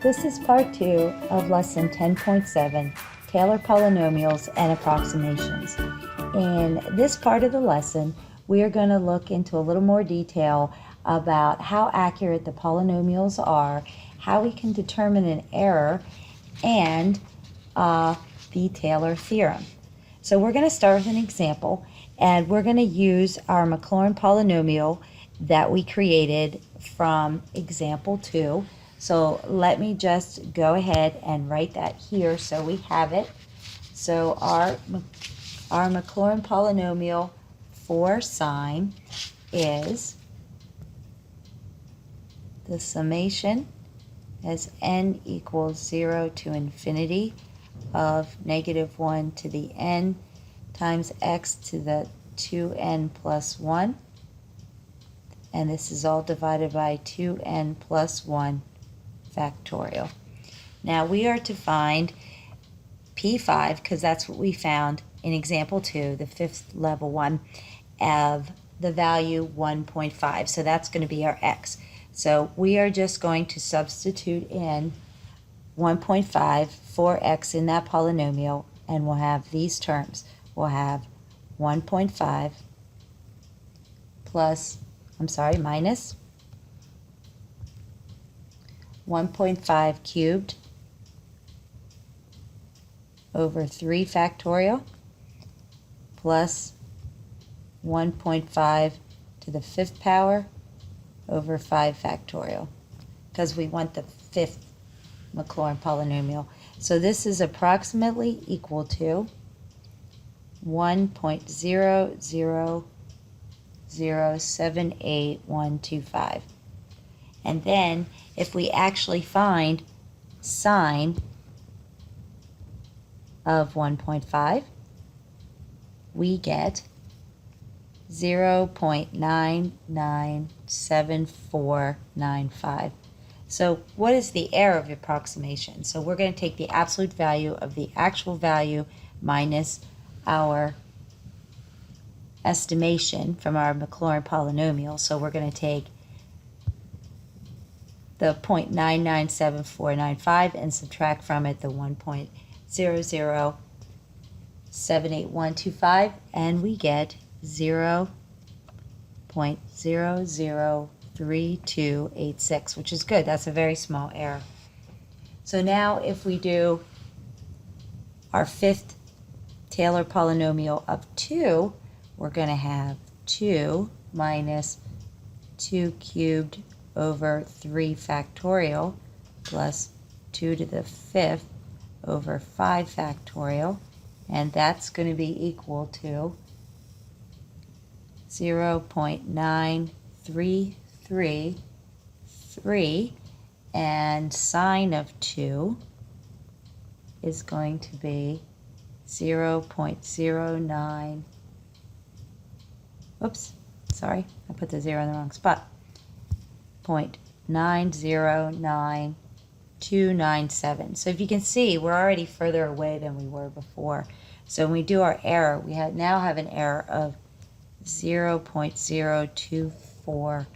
This is part 2 of lesson 10.7, Taylor Polynomials and Approximations. In this part of the lesson, we are going to look into a little more detail about how accurate the polynomials are, how we can determine an error, and the Taylor theorem. So we're going to start with an example, and we're going to use our Maclaurin polynomial that we created from example 2. So let me just go ahead and write that here so we have it. So our Maclaurin polynomial for sine is the summation as n equals 0 to infinity of -1 to the n times x to the 2n plus 1. And this is all divided by 2n plus 1 factorial. Now we are to find P5, because that's what we found in example 2, the 5th level one, of the value 1.5. So that's going to be our x. So we are just going to substitute in 1.5 for x in that polynomial, and we'll have these terms. We'll have 1.5 minus 1.5 cubed over 3 factorial plus 1.5 to the 5th power over 5 factorial, because we want the 5th Maclaurin polynomial. So this is approximately equal to 1.000078125. And then if we actually find sine of 1.5, we get 0.997495. So what is the error of approximation? So we're going to take the absolute value of the actual value minus our estimation from our Maclaurin polynomial. So we're going to take the 0.997495 and subtract from it the 1.00788125, and we get 0.003286, which is good. That's a very small error. So now if we do our 5th Taylor polynomial of 2, we're going to have 2 minus 2 cubed over 3 factorial plus 2 to the 5th over 5 factorial, and that's going to be equal to 0.9333, and sine of 2 is going to be 0.09. Oops, sorry, I put the 0 in the wrong spot. 0.909297. So if you can see, we're already further away than we were before. So when we do our error, we now have an error of 0.024.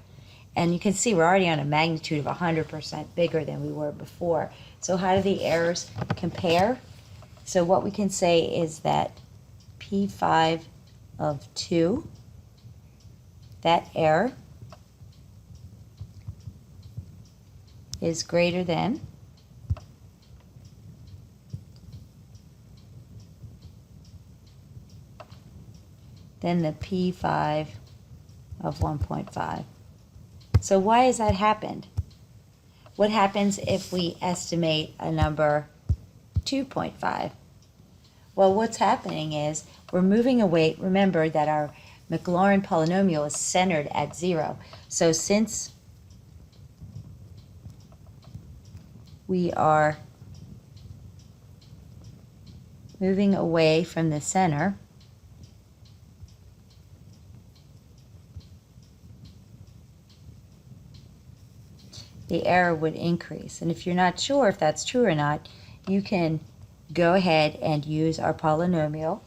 And you can see we're already on a magnitude of 100% bigger than we were before. So how do the errors compare? So what we can say is that P5 of 2, that error is greater than the P5 of 1.5. So why has that happened? What happens if we estimate a number 2.5? Well, what's happening is we're moving away. Remember that our Maclaurin polynomial is centered at 0. So since we are moving away from the center, the error would increase. And if you're not sure if that's true or not, you can go ahead and use our polynomial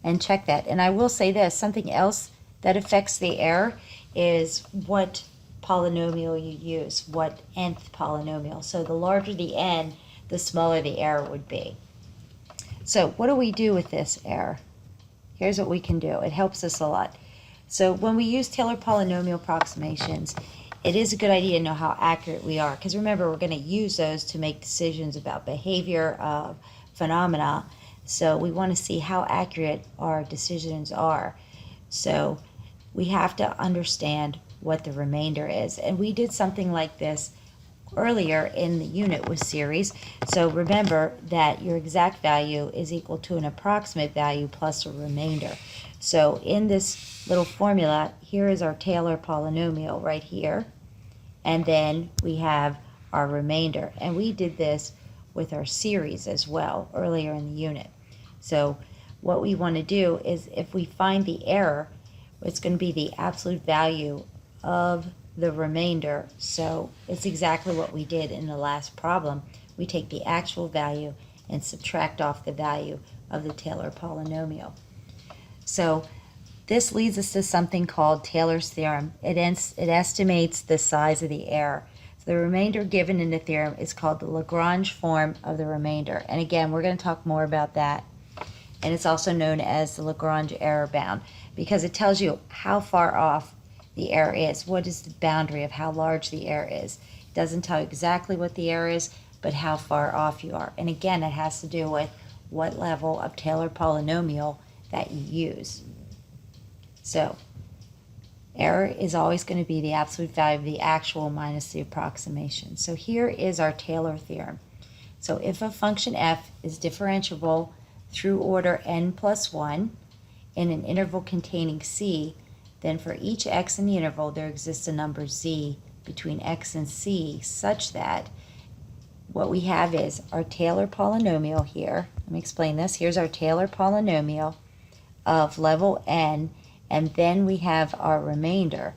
and check that. And I will say this, something else that affects the error is what polynomial you use, what nth polynomial. So the larger the n, the smaller the error would be. So what do we do with this error? Here's what we can do. It helps us a lot. So when we use Taylor polynomial approximations, it is a good idea to know how accurate we are, because remember, we're going to use those to make decisions about behavior of phenomena. So we want to see how accurate our decisions are. So we have to understand what the remainder is. And we did something like this earlier in the unit with series. So remember that your exact value is equal to an approximate value plus a remainder. So in this little formula, here is our Taylor polynomial right here. And then we have our remainder. And we did this with our series as well earlier in the unit. So what we want to do is, if we find the error, it's going to be the absolute value of the remainder. So it's exactly what we did in the last problem. We take the actual value and subtract off the value of the Taylor polynomial. So this leads us to something called Taylor's theorem. It estimates the size of the error. So the remainder given in the theorem is called the Lagrange form of the remainder. And again, we're going to talk more about that. And it's also known as the Lagrange error bound, because it tells you how far off the error is. What is the boundary of how large the error is? It doesn't tell you exactly what the error is, but how far off you are. And again, it has to do with what level of Taylor polynomial that you use. So error is always going to be the absolute value of the actual minus the approximation. So here is our Taylor theorem. So if a function f is differentiable through order n plus 1 in an interval containing c, then for each x in the interval there exists a number z between x and c, such that what we have is our Taylor polynomial here. Let me explain this. Here's our Taylor polynomial of level n, and then we have our remainder.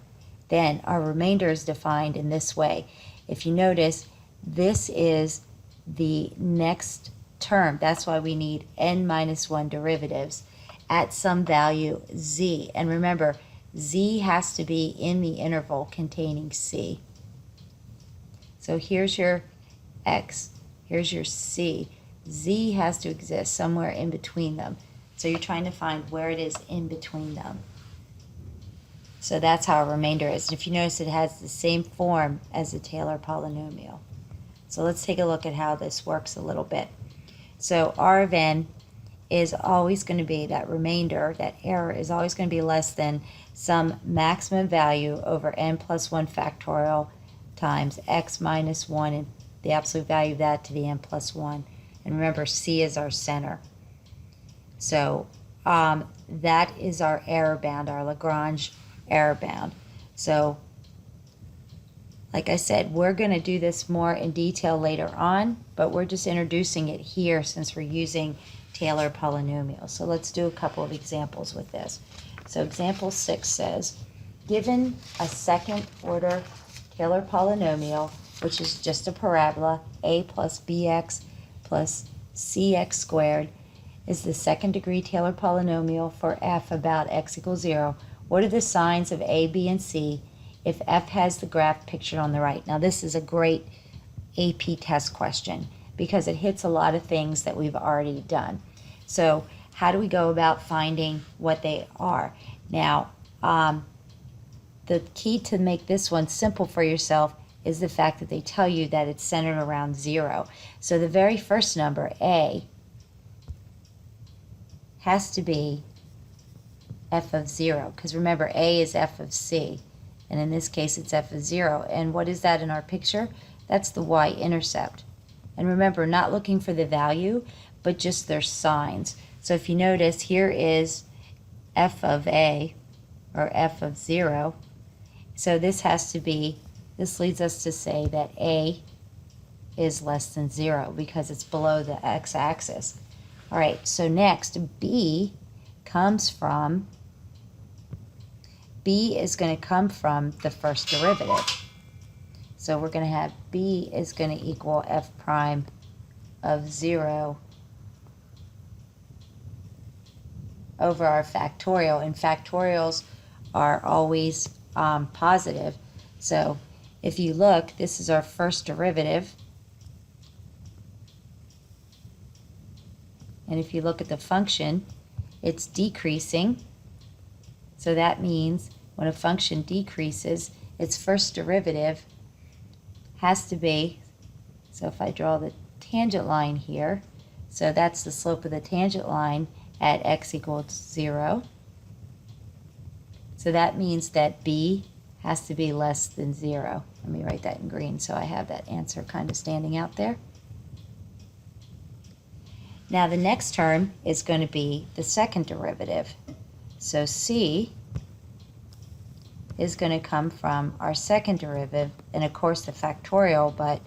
Then our remainder is defined in this way. If you notice, this is the next term. That's why we need n minus 1 derivatives at some value z. And remember, z has to be in the interval containing c. So here's your x, here's your c. Z has to exist somewhere in between them. So you're trying to find where it is in between them. So that's how a remainder is. And if you notice, it has the same form as the Taylor polynomial. So let's take a look at how this works a little bit. So R of n is always going to be, that remainder, that error is always going to be less than some maximum value over n plus 1 factorial times x minus 1, and the absolute value of that to the n plus 1. And remember, c is our center. So that is our error bound, our Lagrange error bound. So like I said, we're going to do this more in detail later on, but we're just introducing it here since we're using Taylor polynomials. So let's do a couple of examples with this. So example 6 says, given a second order Taylor polynomial, which is just a parabola, a plus bx plus cx squared, is the second degree Taylor polynomial for f about x equals 0. What are the signs of a, b, and c if f has the graph pictured on the right? Now this is a great AP test question because it hits a lot of things that we've already done. So how do we go about finding what they are? Now, the key to make this one simple for yourself is the fact that they tell you that it's centered around 0. So the very first number, a, has to be f of 0, because remember, a is f of c, and in this case it's f of 0. And what is that in our picture? That's the y-intercept. And remember, not looking for the value, but just their signs. So if you notice, here is f of a, or f of 0. So this has to be, this leads us to say that a is less than 0 because it's below the x-axis. All right, so next, b comes from, b is going to come from the first derivative. So we're going to have b is going to equal f prime of 0 over our factorial, and factorials are always positive. So if you look, this is our first derivative. And if you look at the function, it's decreasing. So that means when a function decreases, its first derivative has to be, so if I draw the tangent line here, so that's the slope of the tangent line at x equals 0. So that means that b has to be less than 0. Let me write that in green so I have that answer kind of standing out there. Now the next term is going to be the second derivative. So c is going to come from our second derivative, and of course the factorial, but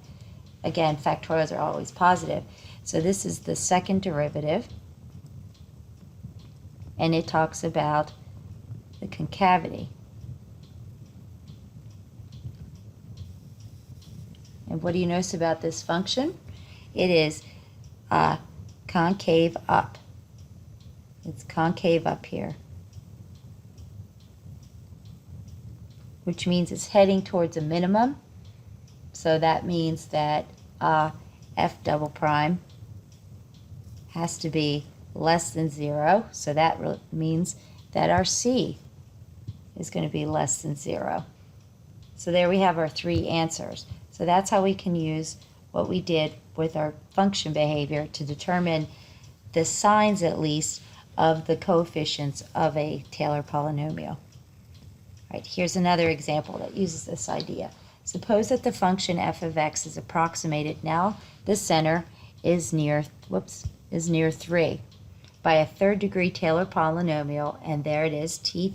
again, factorials are always positive. So this is the second derivative, and it talks about the concavity. And what do you notice about this function? It is concave up. It's concave up here, which means it's heading towards a minimum. So that means that f double prime has to be less than 0. So that means that our c is going to be less than 0. So there we have our three answers. So that's how we can use what we did with our function behavior to determine the signs, at least, of the coefficients of a Taylor polynomial. All right, here's another example that uses this idea. Suppose that the function f of x is approximated. Now the center is near 3 by a third degree Taylor polynomial, and there it is, t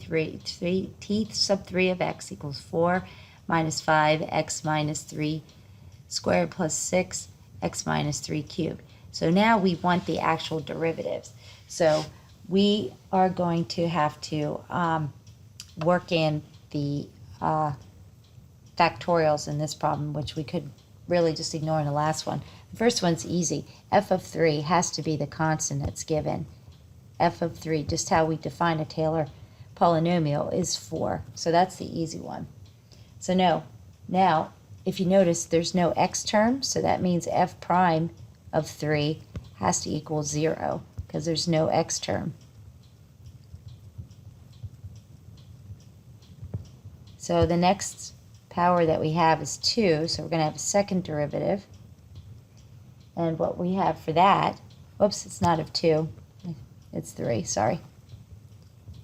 sub 3 of x equals 4 minus 5 x minus 3 squared plus 6 x minus 3 cubed. So now we want the actual derivatives. So we are going to have to work in the factorials in this problem, which we could really just ignore in the last one. The first one's easy. F of 3 has to be the constant that's given. F of 3, just how we define a Taylor polynomial, is 4. So that's the easy one. So now, if you notice, there's no x term, so that means f prime of 3 has to equal 0 because there's no x term. So the next power that we have is 2, so we're going to have a second derivative. And what we have for that, whoops, it's not of 2, it's 3, sorry,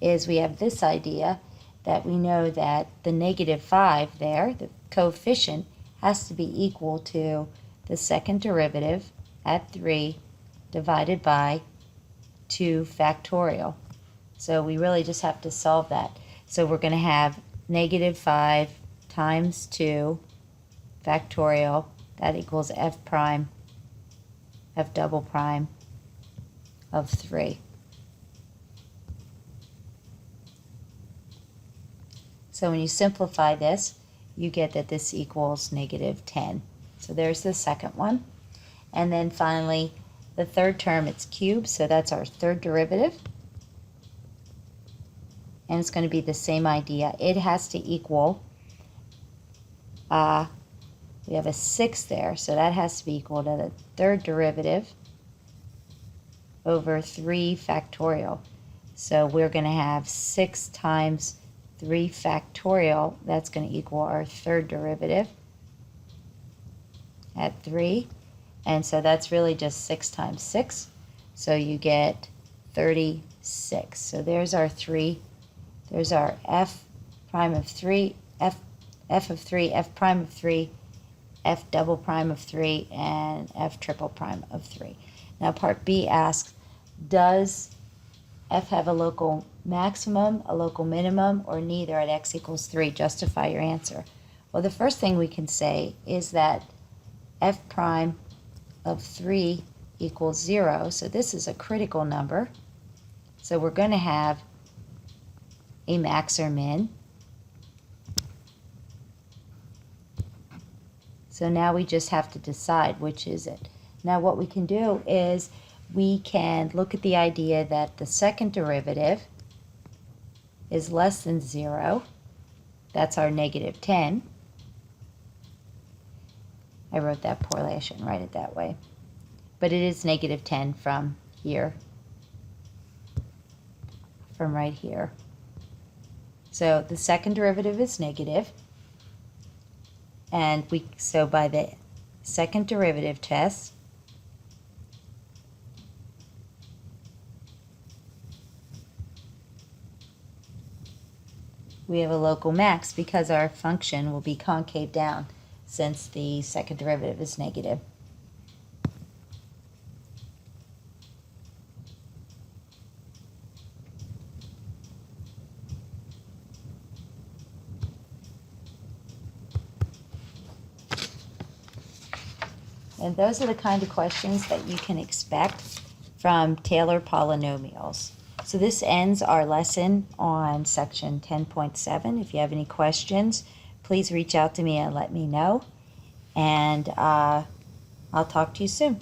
is we have this idea that we know that the negative 5 there, the coefficient, has to be equal to the second derivative at 3 divided by 2 factorial. So we really just have to solve that. So we're going to have negative 5 times 2 factorial, that equals f prime, f double prime of 3. So when you simplify this, you get that this equals negative 10. So there's the second one. And then finally, the third term, it's cubed, so that's our third derivative. And it's going to be the same idea. It has to equal, we have a 6 there, so that has to be equal to the third derivative over 3 factorial. So we're going to have 6 times 3 factorial, that's going to equal our third derivative at 3. And so that's really just 6 times 6. So you get 36. So there's our 3. There's our f prime of 3, f of 3, f prime of 3, f double prime of 3, and f triple prime of 3. Now part B asks, does f have a local maximum, a local minimum, or neither at x equals 3? Justify your answer. Well, the first thing we can say is that f prime of 3 equals 0, so this is a critical number. So we're going to have a max or min. So now we just have to decide which is it. Now what we can do is we can look at the idea that the second derivative is less than 0. That's our negative 10. I wrote that poorly. I shouldn't write it that way. But it is negative 10 from here, from right here. So the second derivative is negative. And so by the second derivative test, we have a local max because our function will be concave down since the second derivative is negative. And those are the kind of questions that you can expect from Taylor polynomials. So this ends our lesson on section 10.7. If you have any questions, please reach out to me and let me know. And I'll talk to you soon.